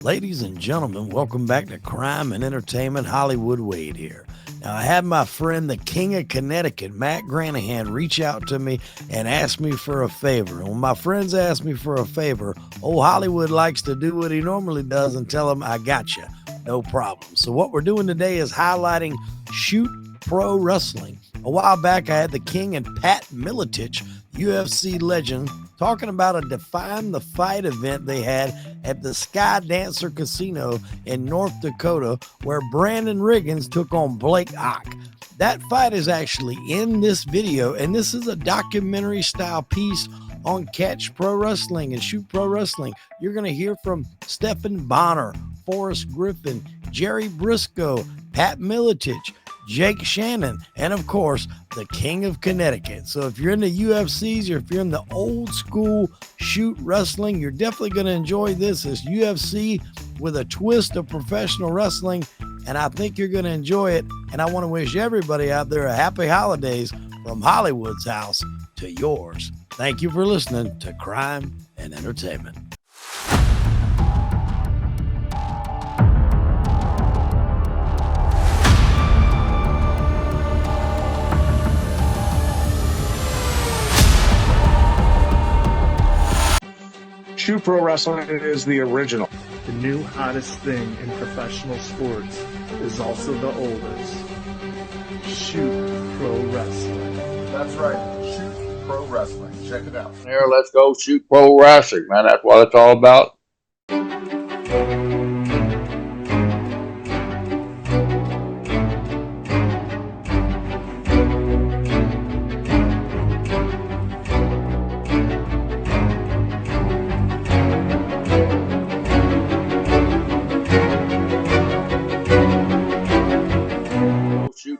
Ladies and gentlemen, welcome back to Crime and Entertainment. Hollywood Wade here. Now, I had my friend, the King of Connecticut, Matt Granahan, reach out to me and ask me for a favor. And when my friends ask me for a favor, old Hollywood likes to do what he normally does and tell them, I got you. No problem. So what we're doing today is highlighting Shoot Pro Wrestling. A while back, I had the King and Pat Miletich, UFC legend, talking about a Define the Fight event they had at the Sky Dancer Casino in North Dakota, where Brandon Riggins took on Blake Ock. That fight is actually in this video, and this is a documentary style piece on Catch Pro Wrestling and Shoot Pro Wrestling. You're going to hear from Stephan Bonner Forrest Griffen, Gerry Briaco, Pat Miletich, Jake Shannon, and of course, the King of Connecticut. So if you're into UFCs or if you're in the old school shoot wrestling, you're definitely going to enjoy this. It's UFC with a twist of professional wrestling, and I think you're going to enjoy it. And I want to wish everybody out there a happy holidays from Hollywood's house to yours. Thank you for listening to Crime and Entertainment. Shoot Pro Wrestling is the original. The new hottest thing in professional sports is also the oldest. Shoot Pro Wrestling. That's right. Shoot Pro Wrestling. Check it out. Here, let's go shoot pro wrestling, man. That's what it's all about.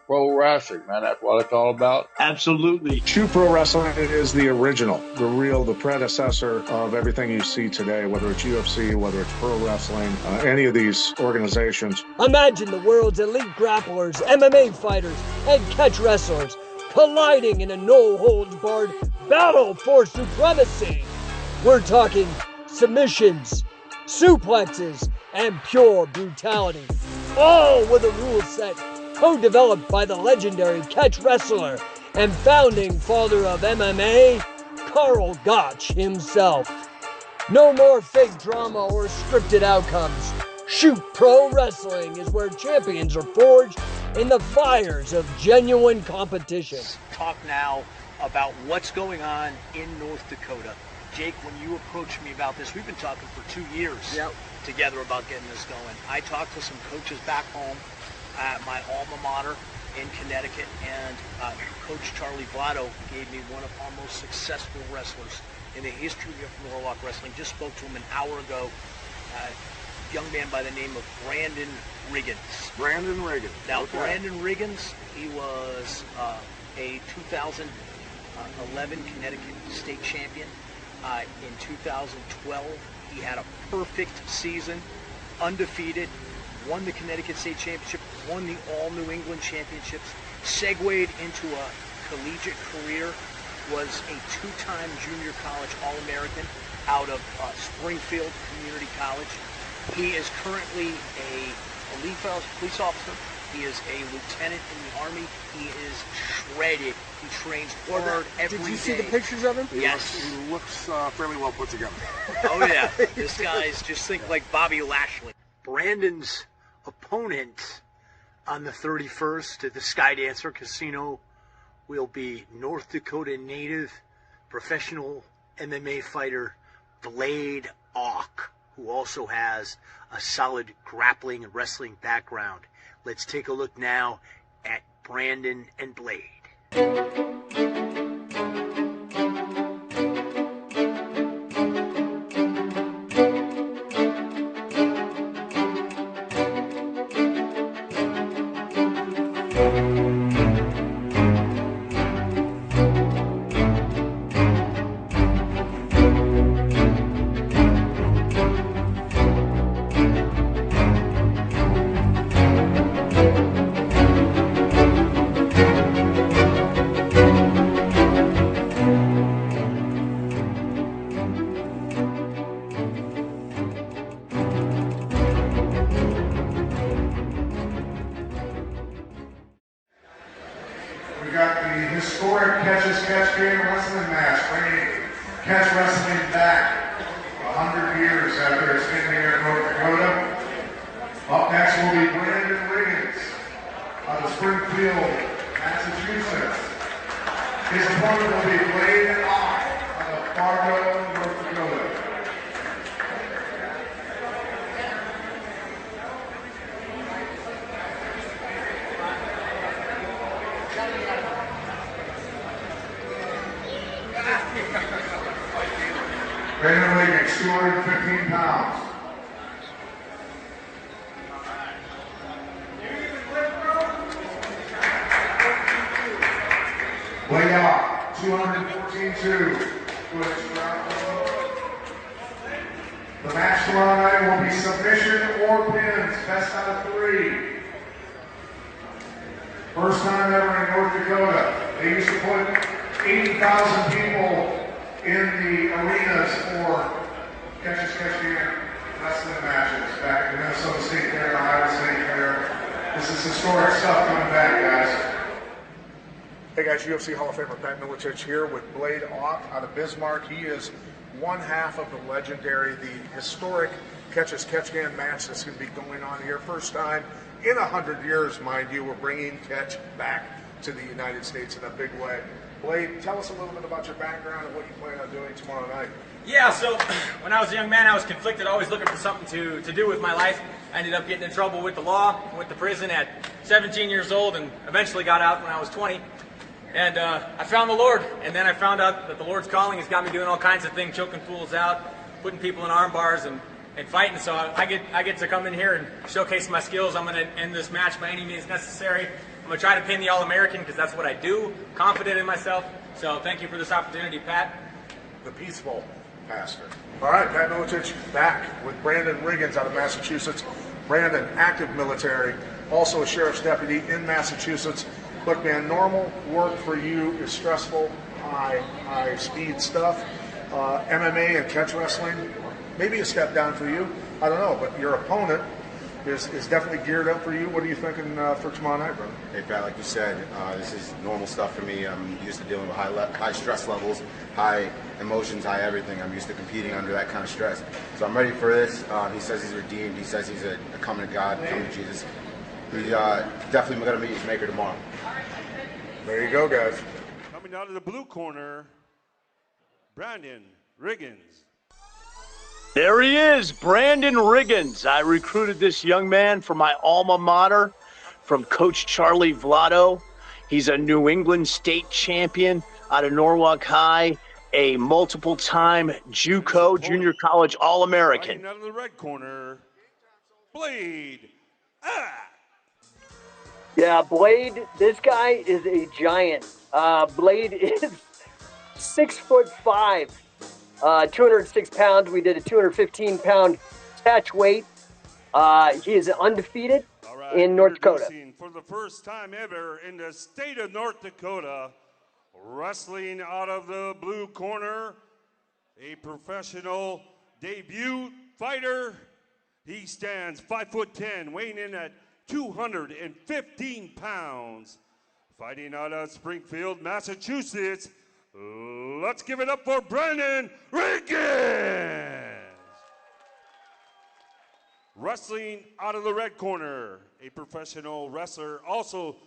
Pro wrestling, man. That's what it's all about. Absolutely. Shoot Pro Wrestling is the original, the predecessor of everything you see today, whether it's UFC, whether it's pro wrestling, any of these organizations. Imagine the world's elite grapplers, MMA fighters, and catch wrestlers colliding in a no-holds-barred battle for supremacy. We're talking submissions, suplexes, and pure brutality, all with a rule set co-developed by the legendary catch wrestler and founding father of MMA, Karl Gotch himself. No more fake drama or scripted outcomes. Shoot Pro Wrestling is where champions are forged in the fires of genuine competition. Talk now about what's going on in North Dakota. Jake, when you approached me about this, we've been talking for 2 years together about getting this going. I talked to some coaches back home at my alma mater in Connecticut, and Coach Charlie Blotto gave me one of our most successful wrestlers in the history of Norwalk Wrestling. Just spoke to him an hour ago. A young man by the name of Brandon Riggins. Brandon Riggins. Now, okay. Brandon Riggins, he was a 2011 Connecticut state champion. In 2012, he had a perfect season, undefeated, won the Connecticut State Championship, won the All-New England Championships, segued into a collegiate career, was a two-time junior college All-American out of Springfield Community College. He is currently a police officer. He is a lieutenant in the Army. He is shredded. He trains hard every day. Did you see the pictures of him? Yes. He looks fairly well put together. Oh, yeah. This guy's just think like Bobby Lashley. Brandon's opponent on the 31st at the Sky Dancer Casino will be North Dakota native professional MMA fighter Blake Ock, who also has a solid grappling and wrestling background. Let's take a look now at Brandon and Blade. historic catch game wrestling match, bringing catch wrestling back 100 years after its ending here in North Dakota. Up next will be Brandon Riggins out of Springfield, Massachusetts. His opponent will be Blade Ock out of Fargo, North Dakota. Brandon Riggins, 215 pounds. Way off, 214-2. The match tomorrow night will be submission or pins, best out of 3. First time ever in North Dakota. They used to put 80,000 people in the arenas for catch wrestling matches back at the Minnesota State Fair and Iowa State Fair. This is historic stuff coming back, guys. Hey guys, UFC Hall of Famer Pat Miletich here with Blade Ock out of Bismarck. He is one half of the legendary, the historic catch can match that's going to be going on here. First time in 100 years, mind you, we're bringing catch back to the United States in a big way. Blade, tell us a little bit about your background and what you plan on doing tomorrow night. Yeah, so when I was a young man, I was conflicted, always looking for something to do with my life. I ended up getting in trouble with the law, went to prison at 17 years old, and eventually got out when I was 20. And I found the Lord, and then I found out that the Lord's calling has got me doing all kinds of things, choking fools out, putting people in arm bars, and fighting. So I get to come in here and showcase my skills. I'm going to end this match by any means necessary. I'm going to try to pin the All-American because that's what I do, confident in myself. So thank you for this opportunity, Pat. The peaceful pastor. All right, Pat Miletich back with Brandon Riggins out of Massachusetts. Brandon, active military, also a sheriff's deputy in Massachusetts. Look, man, normal work for you is stressful, high speed stuff. MMA and catch wrestling, maybe a step down for you. I don't know, but your opponent is definitely geared up for you. What are you thinking for tomorrow night, brother? Hey, Pat, like you said, this is normal stuff for me. I'm used to dealing with high stress levels, high emotions, high everything. I'm used to competing under that kind of stress. So I'm ready for this. He says he's redeemed. He says he's a coming to God, coming to Jesus. He's definitely going to meet his maker tomorrow. There you go, guys. Coming out of the blue corner, Brandon Riggins. There he is, Brandon Riggins. I recruited this young man from my alma mater, from Coach Charlie Vlado. He's a New England state champion out of Norwalk High, a multiple-time JUCO, junior college All-American. Coming out of the red corner, Blade. Yeah, Blade, this guy is a giant. Blade is 6'5", 206 pounds. We did a 215-pound catch weight. He is undefeated in North Dakota. For the first time ever in the state of North Dakota, wrestling out of the blue corner, a professional debut fighter. He stands 5'10", weighing in at 215 pounds. Fighting out of Springfield, Massachusetts. Let's give it up for Brandon Riggins. Wrestling out of the red corner, a professional wrestler also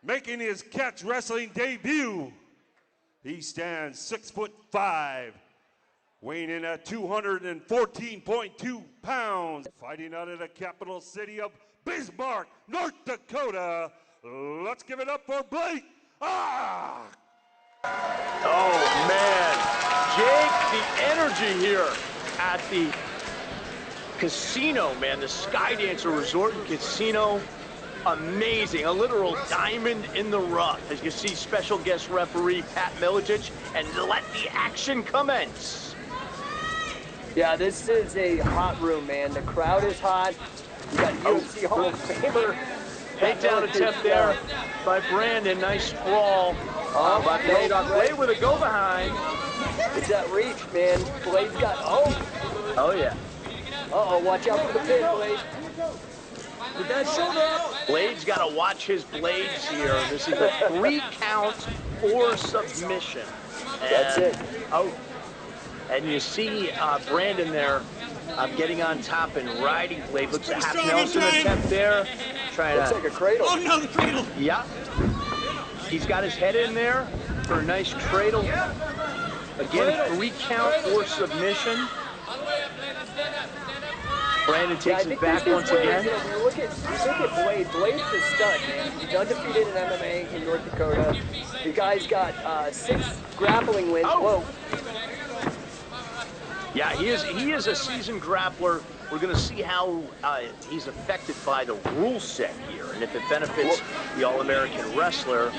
making his catch wrestling debut. He stands 6'5", weighing in at 214.2 pounds. Fighting out of the capital city of Bismarck, North Dakota. Let's give it up for Blake. Oh, man. Jake, the energy here at the casino, man, the Skydancer Resort and Casino, amazing. A literal diamond in the rough. As you see, special guest referee Pat Miletich, and let the action commence. Yeah, this is a hot room, man. The crowd is hot. You got UFC Hall of Famer. Takedown attempt there by Brandon. Nice sprawl by Blade. Blade with a go behind. It's that reach, man. Blade's got, oh yeah. Uh-oh, watch out for the pin, Blade. With that shoulder up. Blade's got to watch his blades here. This is a 3 count or submission. That's it. Oh, and you see Brandon there getting on top and riding Blade. Looks a half Nelson attempt there. Trying Looks to, like a cradle. Oh, no, the cradle. yeah. He's got his head in there for a nice cradle. Again, 3 count or submission. Brandon takes it back once again. You know, you look at Blade. Blade's the stud, man. He's undefeated in MMA in North Dakota. The guy's got 6 grappling wins. Oh. Whoa. Yeah, he is a seasoned grappler. We're going to see how he's affected by the rule set here, and if it benefits the All-American wrestler.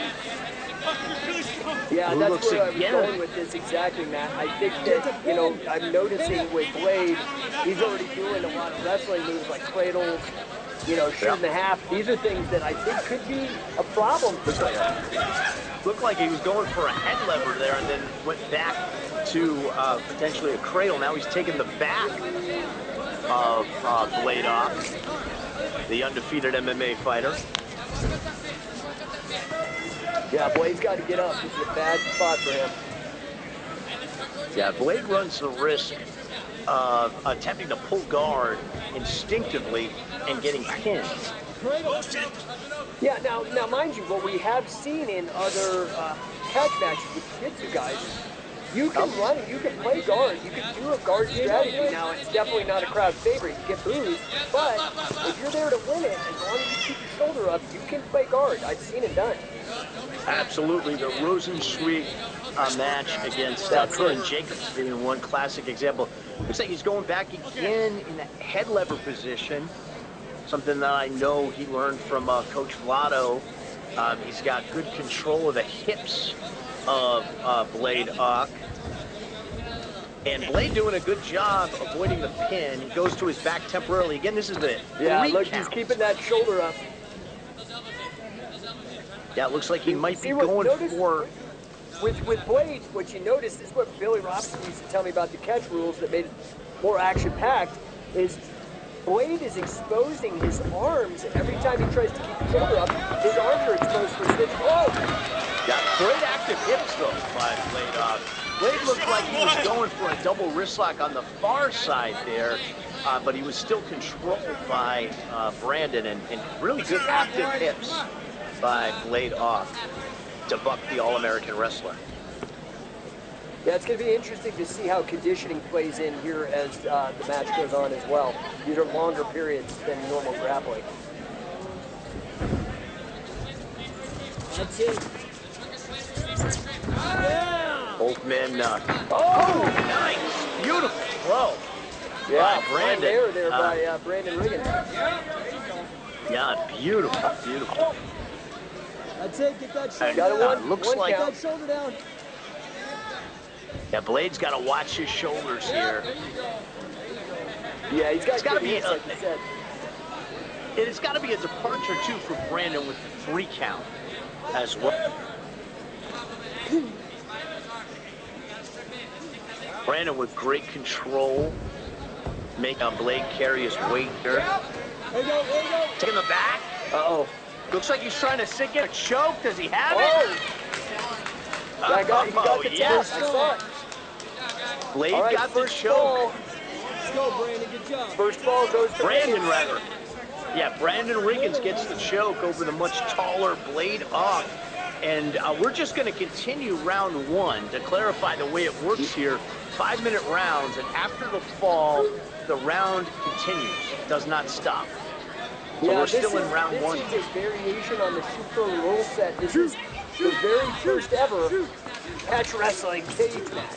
Yeah, that's where I'm going with this exactly, Matt. I think that, you know, I'm noticing with Blade, he's already doing a lot of wrestling moves like cradles, you know, shooting the half. These are things that I think could be a problem for Blade. Looked like he was going for a head lever there and then went back to potentially a cradle. Now he's taking the back of Blade off, the undefeated MMA fighter. Yeah, Blade's got to get up. This is a bad spot for him. Yeah, Blade runs the risk of attempting to pull guard instinctively and getting pinned. Yeah, now mind you, what we have seen in other catch matches with jiu-jitsu guys, you can run it, you can play guard, you can do a guard strategy. Now, it's definitely not a crowd favorite, you get booed, but if you're there to win it, as long as you keep your shoulder up, you can play guard. I've seen it done. Absolutely. The Rosensweet match against Curran Jacobs being one classic example. Looks like he's going back again in the head lever position, something that I know he learned from Coach Vlado. He's got good control of the hips of Blade Ock. And Blade doing a good job avoiding the pin. He goes to his back temporarily. Again, this is the 3 look, count. he's keeping that shoulder up. Yeah, it looks like he might be going for... With Blade, what you notice is what Billy Robinson used to tell me about the catch rules that made it more action-packed, is Blade is exposing his arms, and every time he tries to keep his shoulder up, his arms are exposed for snitch. Oh! Got great active hips, though, by Blade. Blade looked like he was going for a double wrist lock on the far side there, but he was still controlled by Brandon, and really good active hips by Blade Ock to buck the All-American wrestler. Yeah, it's going to be interesting to see how conditioning plays in here as the match goes on as well. These are longer periods than normal grappling. That's it. Yeah. Both men. Oh, nice, beautiful throw. Yeah, by Brandon. There by Brandon Riggins. Yeah, beautiful, beautiful. That's it. Get that shoulder down. Looks like get that shoulder down. Yeah, Blade's got to watch his shoulders here. Yeah, he's got to be. like you said. It's got to be a departure too for Brandon with the 3 count as well. Brandon with great control, make Blade carry his weight here. There you go. Taking the back. Uh-oh. Looks like he's trying to get a choke. Does he have it? Yeah, he got the yes. I saw it. Blade right, got the choke. Let's go, Brandon. Good job. First ball goes to Brandon, rather. Yeah, Brandon Riggins gets the choke over the much taller Blade Ock. And we're just going to continue round 1. To clarify the way it works here, 5-minute rounds, and after the fall, the round continues. It does not stop. So we're still in round 1. This is a variation on the Shoot Pro rule set. This is the very first ever catch wrestling cage match.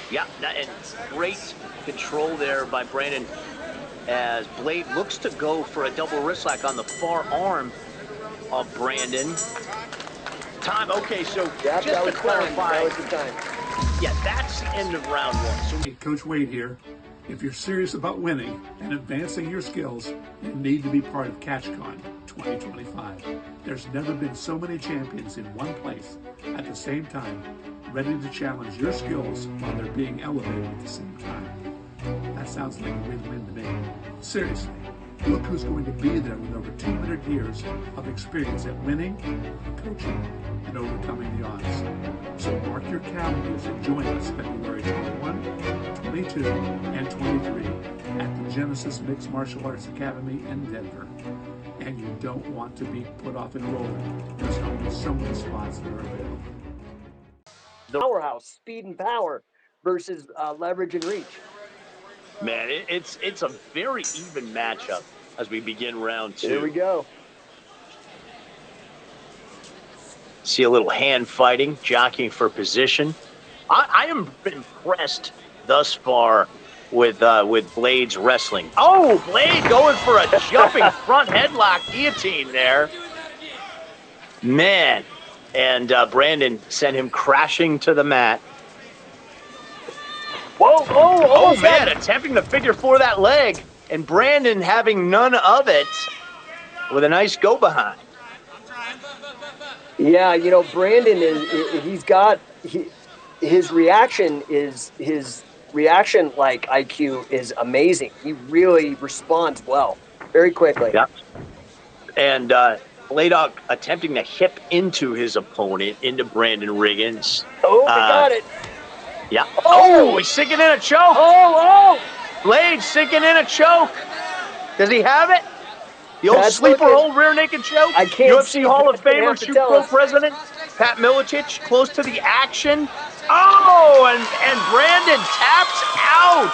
Yeah, and great control there by Brandon as Blade looks to go for a double wrist lock on the far arm of Brandon. Time, okay, so just to clarify, that was the time. Yeah, that's the end of round 1. So Coach Wade here. If you're serious about winning and advancing your skills, you need to be part of CatchCon 2025. There's never been so many champions in one place at the same time, ready to challenge your skills while they're being elevated at the same time. That sounds like a win-win to me. Seriously, Look who's going to be there with over 200 years of experience at winning, coaching, and overcoming the odds. So mark your calendars and join us February 21, 22, and 23 at the Genesis Mixed Martial Arts Academy in Denver. And you don't want to be put off enrolling. There's only so many spots that are available. The powerhouse, speed and power versus leverage and reach. Man, it's a very even matchup as we begin round 2. Here we go. See a little hand fighting, jockeying for position. I am impressed thus far with Blade's wrestling. Oh, Blade going for a jumping front headlock guillotine there. Man, and Brandon sent him crashing to the mat. Whoa, oh man, attempting to figure 4 that leg, and Brandon having none of it with a nice go behind. Yeah, you know, Brandon his reaction like IQ is amazing. He really responds well, very quickly. Yeah. And Bladeock attempting to hip into his opponent, into Brandon Riggins. Oh, they got it. Yeah. Oh, he's sinking in a choke. Oh. Blade sinking in a choke. Does he have it? The old sleeper hold rear naked choke. I can't UFC see. Hall of Famer, Shoot Pro President Pat Miletich close to the action. Oh, and Brandon taps out.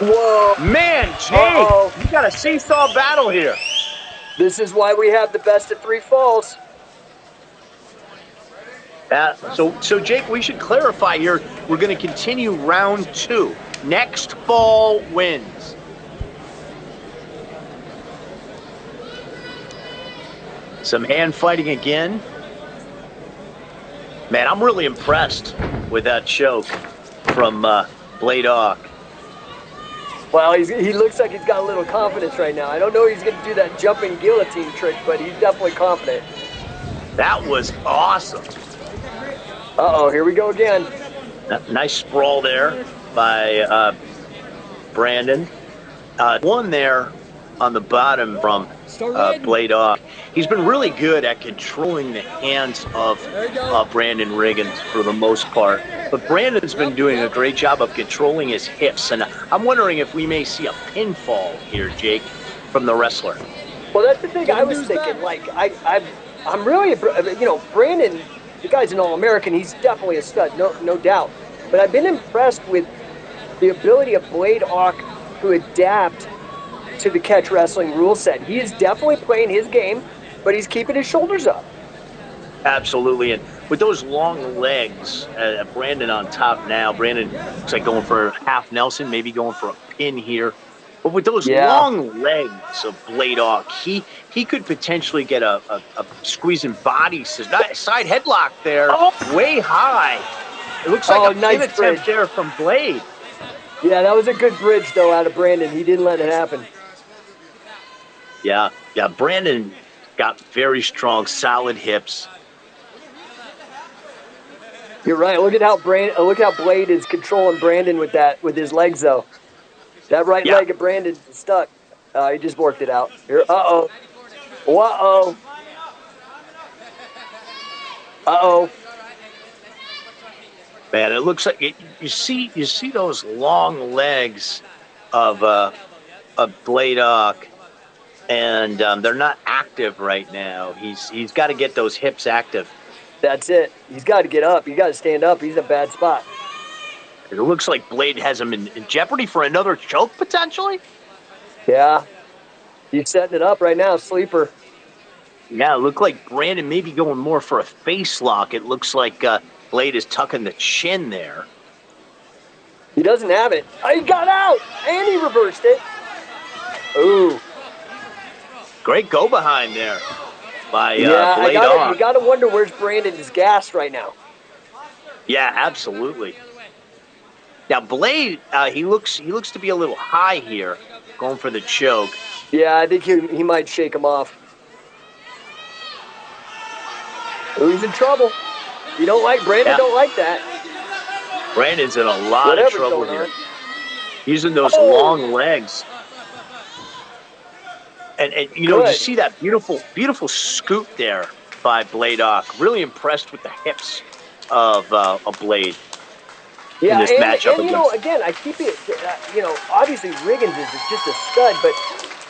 Whoa. Man, Jay, you got a seesaw battle here. This is why we have the best of 3 falls. So Jake, we should clarify here. We're going to continue round 2. Next fall wins. Some hand fighting again. Man, I'm really impressed with that choke from Bladeock. Well, he looks like he's got a little confidence right now. I don't know if he's going to do that jumping guillotine trick, but he's definitely confident. That was awesome. Uh-oh, here we go again. Nice sprawl there by Brandon. One there on the bottom from Bladeock. He's been really good at controlling the hands of Brandon Riggins for the most part. But Brandon's been doing a great job of controlling his hips. And I'm wondering if we may see a pinfall here, Jake, from the wrestler. Well, that's the thing I was thinking. Like, I'm really, you know, Brandon, the guy's an All-American. He's definitely a stud, no doubt. But I've been impressed with the ability of Bladeock to adapt to the catch wrestling rule set. He is definitely playing his game, but he's keeping his shoulders up. Absolutely, and with those long legs, Brandon on top now. Brandon looks like going for half Nelson, maybe going for a pin here. But with those long legs of Bladeock, he could potentially get a squeezing body side headlock there, way high. It looks like a nice pin attempt there from Blade. Yeah, that was a good bridge, though, out of Brandon. He didn't let it happen. Yeah, Brandon got very strong, solid hips. You're right. Look how Blade is controlling Brandon with his legs, though. That right leg of Brandon is stuck. He just worked it out. Here, uh-oh. Man, it looks like you see those long legs of Bladeock, and they're not active right now. He's got to get those hips active. That's it. He's got to get up. He's got to stand up. He's in a bad spot. It looks like Blade has him in jeopardy for another choke, potentially. Yeah. He's setting it up right now, sleeper. Yeah, it looked like Brandon may be going more for a face lock. It looks like Blade is tucking the chin there. He doesn't have it. He got out, and he reversed it. Ooh. Great go behind there by yeah, Blade. You got to wonder where's Brandon is gassed right now. Yeah, absolutely. Now Blade, he looks to be a little high here, going for the choke. Yeah, I think he might shake him off. Ooh, he's in trouble. You don't like Brandon? Don't like that. Brandon's in a lot of trouble here. Using those long legs. And you know, you see that beautiful scoop there by Blade Ock. Really impressed with the hips of Blade. Yeah, in this matchup and you know, again, I keep it. You know, obviously Riggins is just a stud, but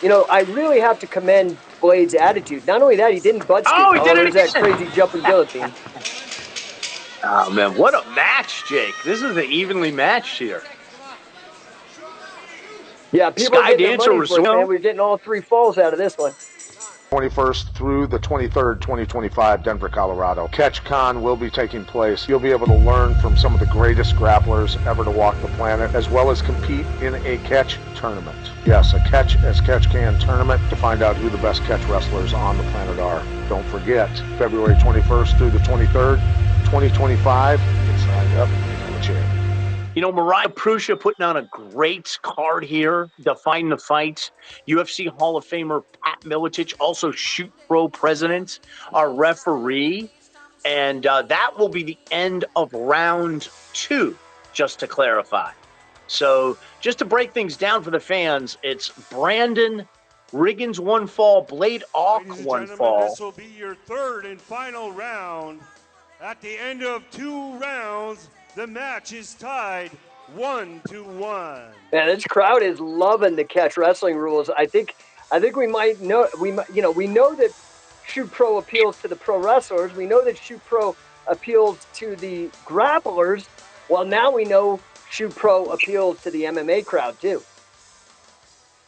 you know, I really have to commend Blade's attitude. Not only that, he didn't butt scoop. He did it there's that again. crazy jumping guillotine. Oh man, what a match, Jake! This is an evenly matched here. Yeah, people are getting their money for it, man. Resort. We're getting all 3 falls out of this one. 21st through the 23rd, 2025, Denver, Colorado. CatchCon will be taking place. You'll be able to learn from some of the greatest grapplers ever to walk the planet, as well as compete in a catch tournament. Yes, a Catch as Catch Can tournament to find out who the best catch wrestlers on the planet are. Don't forget, February 21st through the 23rd, 2025. Get signed up and become a champ. You know, Mariah Prussia putting on a great card here, defining the fights. UFC Hall of Famer Pat Miletich, also Shoot Pro president, our referee. And that will be the end of round 2, just to clarify. So just to break things down for the fans, it's Brandon Riggins 1 fall, Blade Ock 1 fall. This will be your 3rd and final round. At the end of 2 rounds, the match is tied 1-1. Man, this crowd is loving the catch wrestling rules. I think we might know we know that Shoot Pro appeals to the pro wrestlers. We know that Shoot Pro appeals to the grapplers. Well, now we know Shoot Pro appeals to the MMA crowd too.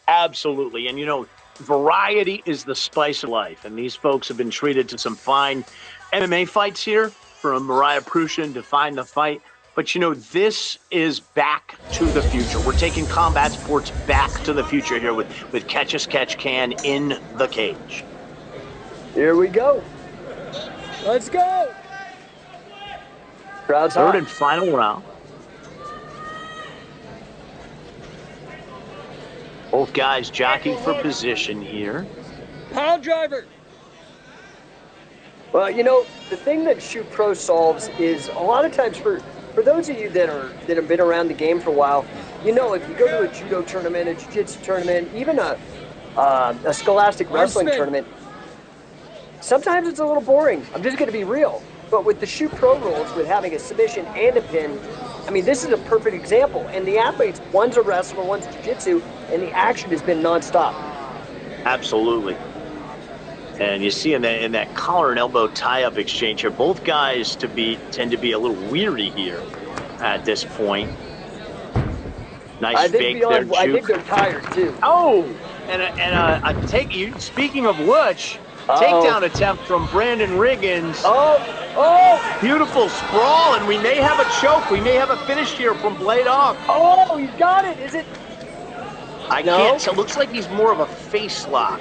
Absolutely, and you know, variety is the spice of life, and these folks have been treated to some fine MMA fights here from Mariah Prussia and Define the Fight. But, you know, this is back to the future. We're taking combat sports back to the future here with Catch as Catch Can in the cage. Here we go. Let's go. Crowd's hot. 3rd and final round. Both guys jockeying for position here. Pile driver. Well, you know, the thing that Shoot Pro solves is a lot of times for those of you that have been around the game for a while, you know, if you go to a judo tournament, a jiu-jitsu tournament, even a scholastic wrestling tournament, sometimes it's a little boring. I'm just going to be real. But with the Shoot Pro rules, with having a submission and a pin, I mean, this is a perfect example. And the athletes, one's a wrestler, one's jiu-jitsu, and the action has been nonstop. Absolutely. And you see in that collar and elbow tie-up exchange here, both guys tend to be a little weary here at this point. Nice fake there, Juke. I think they're tired too. Oh, and a take. Speaking of which, takedown attempt from Brandon Riggins. Oh! Beautiful sprawl, and we may have a choke. We may have a finish here from Blade Ock. Oh, he's got it. Is it? I can't tell. Looks like he's more of a face lock.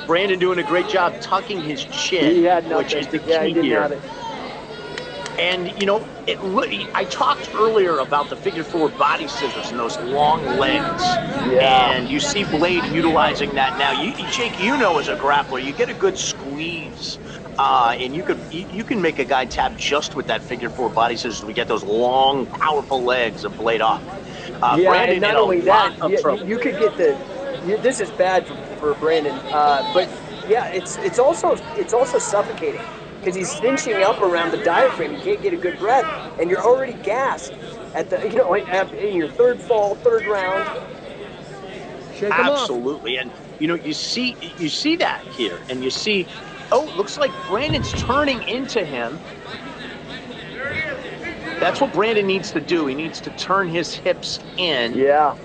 Brandon doing a great job tucking his chin, which is the key here. And, you know, I talked earlier about the figure 4 body scissors and those long legs. Yeah. And you see Blade utilizing that now. Jake, you know, as a grappler, you get a good squeeze. And you can make a guy tap just with that figure 4 body scissors. We get those long, powerful legs of Blade Off. Brandon, and not only that, you could get this is bad for Brandon, but yeah, it's also suffocating because he's cinching up around the diaphragm. You can't get a good breath, and you're already gassed at the in your 3rd fall, 3rd round. Shake him off. Absolutely, and you know you see that here, and you see, looks like Brandon's turning into him. That's what Brandon needs to do. He needs to turn his hips in. Yeah,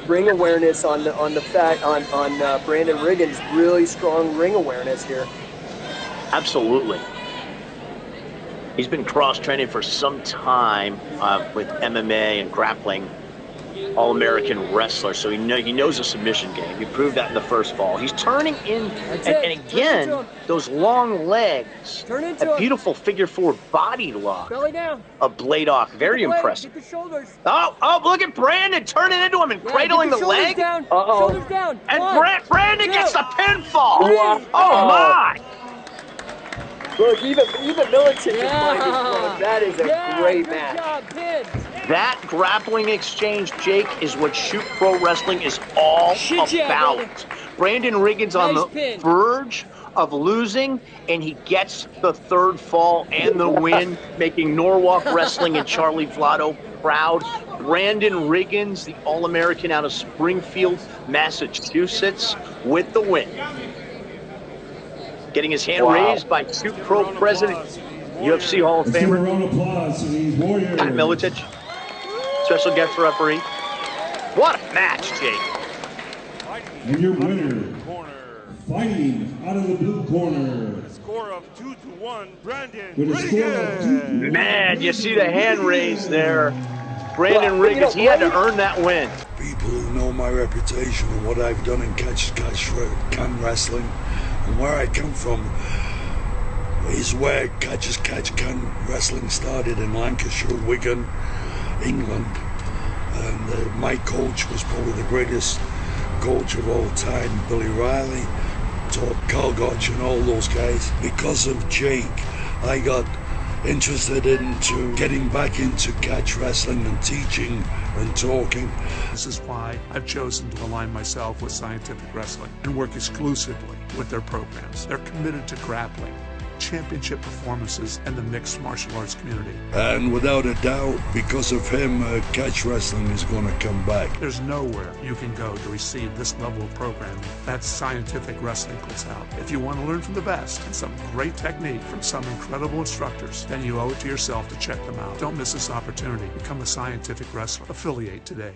ring awareness on Brandon Riggins. Really strong ring awareness here. Absolutely. He's been cross-training for some time with MMA and grappling. All-American wrestler, so he knows a submission game. He proved that in the 1st fall. He's turning in, and again, those long legs, a beautiful figure 4 body lock. Belly down. A Blade Ock, very impressive. Get the shoulders. Oh, look at Brandon turning into him and cradling the leg. Down. Shoulders down. And Brandon gets the pinfall. Wow. Oh my! Look, even Miletich is minded. That is a great match. Job, that grappling exchange, Jake, is what Shoot Pro Wrestling is all about. Brandon Riggins on Nice the pin. verge of losing, and he gets the third fall and the win, making Norwalk Wrestling and Charlie Vlado proud. Brandon Riggins, the All-American out of Springfield, Massachusetts, with the win. Getting his hand raised by Shoot Pro President, UFC Hall of Let's give a Famer, round of applause to these warriors. Pat Miletich, special guest referee. What a match, Jake. And your winner, fighting out of the blue corner. Score of 2-1, Brandon With a score of 2-1. Man, you see the hand raise there. Brandon Riggins, he had to earn that win. People who know my reputation and what I've done in Can wrestling and where I come from is where Can wrestling started in Lancashire, Wigan, England. And my coach was probably the greatest coach of all time, Billy Riley, taught Carl Gotch and all those guys. Because of Jake, I got interested into getting back into catch wrestling and teaching and talking. This is why I've chosen to align myself with Scientific Wrestling and work exclusively with their programs. They're committed to grappling, championship performances, and the mixed martial arts community. And without a doubt, because of him, catch wrestling is going to come back. There's nowhere you can go to receive this level of programming that Scientific Wrestling puts out. If you want to learn from the best and some great technique from some incredible instructors, then you owe it to yourself to check them out. Don't miss this opportunity. Become a Scientific Wrestler. Affiliate today.